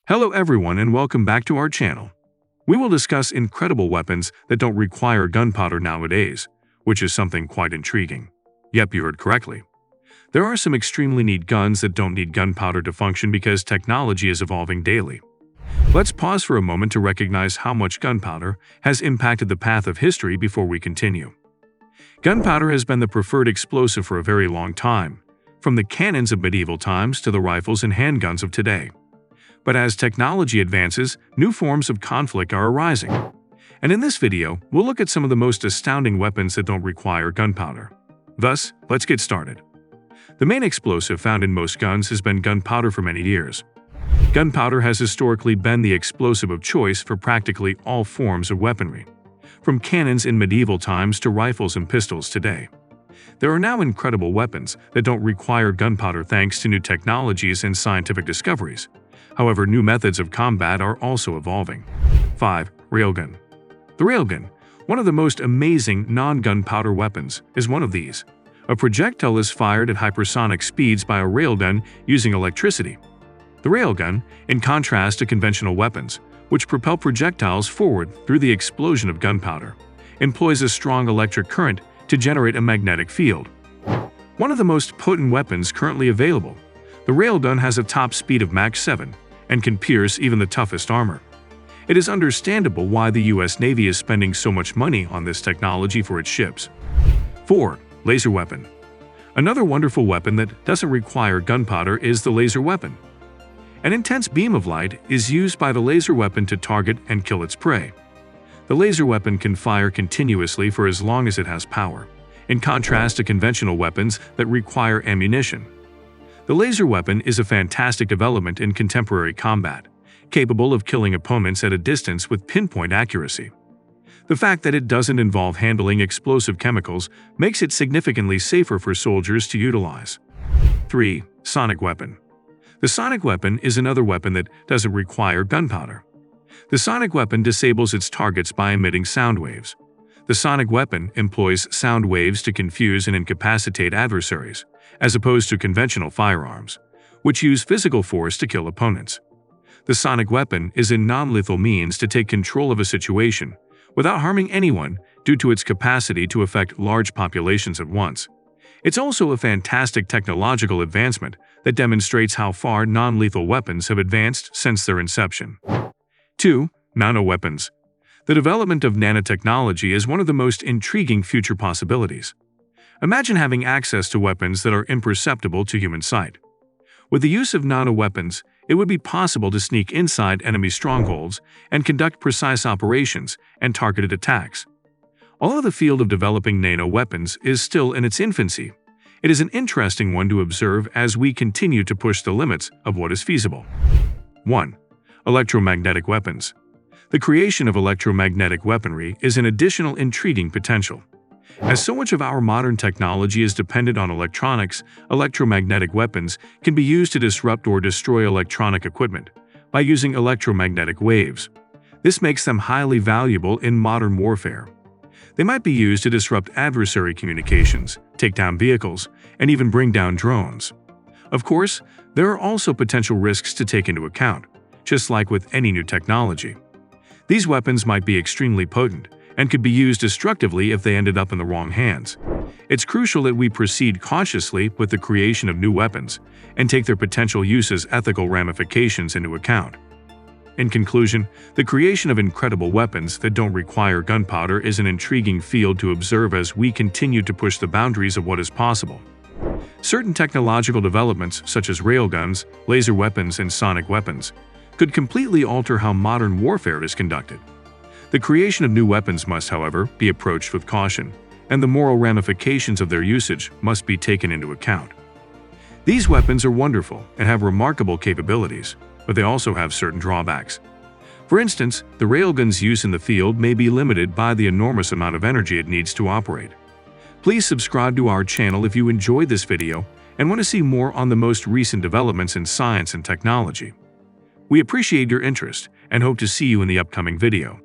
Hello everyone and welcome back to our channel. We will discuss incredible weapons that don't require gunpowder nowadays, which is something quite intriguing. Yep, you heard correctly. There are some extremely neat guns that don't need gunpowder to function because technology is evolving daily. Let's pause for a moment to recognize how much gunpowder has impacted the path of history before we continue. Gunpowder has been the preferred explosive for a very long time, from the cannons of medieval times to the rifles and handguns of today. But as technology advances, new forms of conflict are arising. And in this video, we'll look at some of the most astounding weapons that don't require gunpowder. Thus, let's get started. The main explosive found in most guns has been gunpowder for many years. Gunpowder has historically been the explosive of choice for practically all forms of weaponry, from cannons in medieval times to rifles and pistols today. There are now incredible weapons that don't require gunpowder thanks to new technologies and scientific discoveries. However, new methods of combat are also evolving. 5. Railgun. The railgun, one of the most amazing non-gunpowder weapons, is one of these. A projectile is fired at hypersonic speeds by a railgun using electricity. The railgun, in contrast to conventional weapons, which propel projectiles forward through the explosion of gunpowder, employs a strong electric current to generate a magnetic field. One of the most potent weapons currently available, the railgun has a top speed of Mach 7 and can pierce even the toughest armor. It is understandable why the US Navy is spending so much money on this technology for its ships. 4. Laser weapon. Another wonderful weapon that doesn't require gunpowder is the laser weapon. An intense beam of light is used by the laser weapon to target and kill its prey. The laser weapon can fire continuously for as long as it has power, in contrast to conventional weapons that require ammunition. The laser weapon is a fantastic development in contemporary combat, capable of killing opponents at a distance with pinpoint accuracy. The fact that it doesn't involve handling explosive chemicals makes it significantly safer for soldiers to utilize. 3. Sonic weapon. The sonic weapon is another weapon that doesn't require gunpowder. The sonic weapon disables its targets by emitting sound waves. The sonic weapon employs sound waves to confuse and incapacitate adversaries, as opposed to conventional firearms, which use physical force to kill opponents. The sonic weapon is a non-lethal means to take control of a situation without harming anyone due to its capacity to affect large populations at once. It's also a fantastic technological advancement that demonstrates how far non-lethal weapons have advanced since their inception. 2. Nanoweapons. The development of nanotechnology is one of the most intriguing future possibilities. Imagine having access to weapons that are imperceptible to human sight. With the use of nanoweapons, it would be possible to sneak inside enemy strongholds and conduct precise operations and targeted attacks. Although the field of developing nanoweapons is still in its infancy, it is an interesting one to observe as we continue to push the limits of what is feasible. 1. Electromagnetic weapons. The creation of electromagnetic weaponry is an additional intriguing potential. As so much of our modern technology is dependent on electronics, electromagnetic weapons can be used to disrupt or destroy electronic equipment by using electromagnetic waves. This makes them highly valuable in modern warfare. They might be used to disrupt adversary communications, take down vehicles, and even bring down drones. Of course, there are also potential risks to take into account, just like with any new technology. These weapons might be extremely potent and could be used destructively if they ended up in the wrong hands. It's crucial that we proceed cautiously with the creation of new weapons and take their potential use's ethical ramifications into account. In conclusion, the creation of incredible weapons that don't require gunpowder is an intriguing field to observe as we continue to push the boundaries of what is possible. Certain technological developments, such as railguns, laser weapons, and sonic weapons, could completely alter how modern warfare is conducted. The creation of new weapons must, however, be approached with caution, and the moral ramifications of their usage must be taken into account. These weapons are wonderful and have remarkable capabilities, but they also have certain drawbacks. For instance, the railgun's use in the field may be limited by the enormous amount of energy it needs to operate. Please subscribe to our channel if you enjoyed this video and want to see more on the most recent developments in science and technology. We appreciate your interest and hope to see you in the upcoming video.